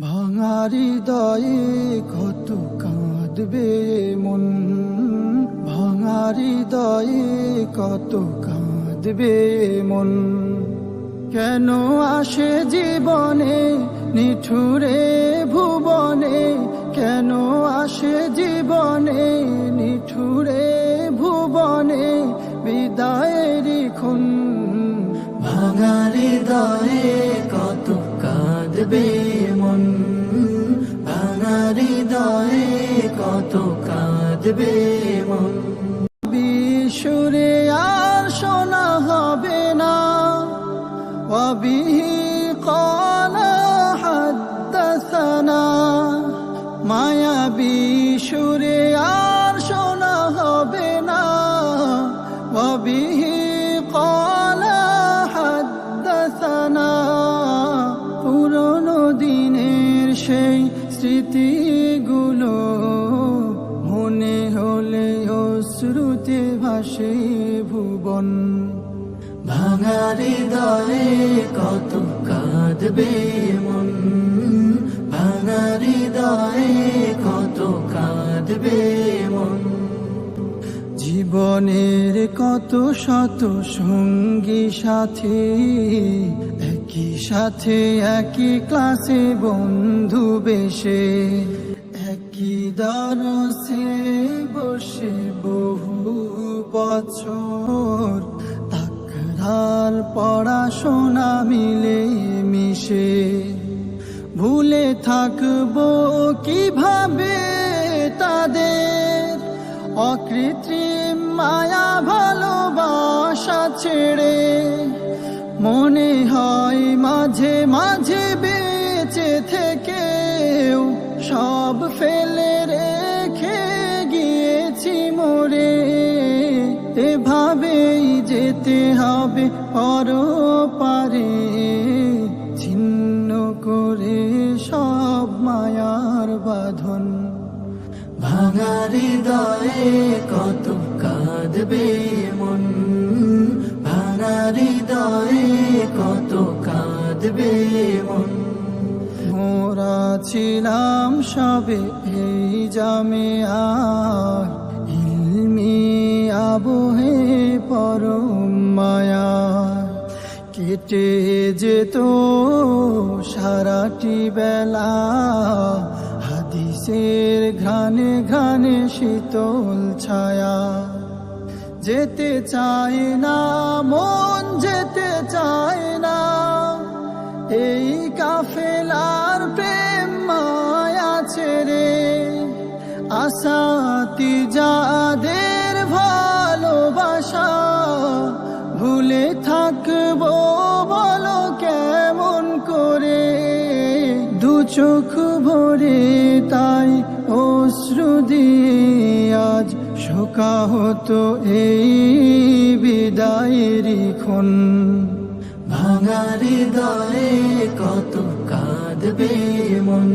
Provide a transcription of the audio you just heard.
ভাঙা হৃদয়ে কত কাঁদবে মন, ভাঙা হৃদয়ে কত কাঁদবে মন। কেন আসে জীবনে নিঠুরে ভুবনে, কেন আসে জীবনে নিঠুরে ভুবনে বিদায়ের ক্ষণ। ভাঙা হৃদয়ে কত কাঁদবে মন, ভাঙা হৃদয়ে কত কাঁদবে মন। বিশুরে আর শোনা হবে না ওয়াবিহি ক্বালা হাদ্দাসানা, মায়া বিশুরে আর শোনা হবে না ওয়াবিহি ক্বালা হাদ্দাসানা। পুরনো দিনের সেই স্মৃতিগুলো মনে হলে অশ্রুতে ভাসে ভুবন। ভাঙা হৃদয়ে কত কাঁদবে মন, ভাঙা হৃদয়ে কত কাঁদবে মন। জীবনের কত শত সঙ্গী সাথী, একই সাথে একই ক্লাসে বন্ধু বেশে, একই দরসে বসে বহু বছর তাকরার পড়াশোনা মিলে মিশে। ভুলে থাকবো কিভাবে তাদের অকৃত্রিম মায়া ভালোবাসা ছেড়ে। মনে হয় মাঝে মাঝে বেঁচে থেকেও সব ফেলে রেখে গিয়েছি মরে। এভাবেই যেতে হবে পরপারে, ছিন্ন করে সব মায়ার বাঁধন। ভাঙা হৃদয়ে কত কাঁদবে মন, ভাঙা হৃদয়ে কত কাঁদবে মন। মোরা ছিলাম সবে এই জামিয়ার, ইলমি আবহে পরম মায়া। কেটে যেত সারাটি বেলা হাদিসের ঘ্রাণে ঘ্রাণে শীতল ছায়া। যেতে চায় না মন, যেতে চায় না এই কাফেলার প্রেম মায়া ছেড়ে। আসাতি যাদের ভালোবাসা ভুলে থাকবো বলো কেমন করে। দু চোখ ভরে তাই অশ্রু দিয়ে আজ শোকা হতো এই বিদায়ের ক্ষণ। ভাঙা হৃদয়ে কত কাঁদবে মন।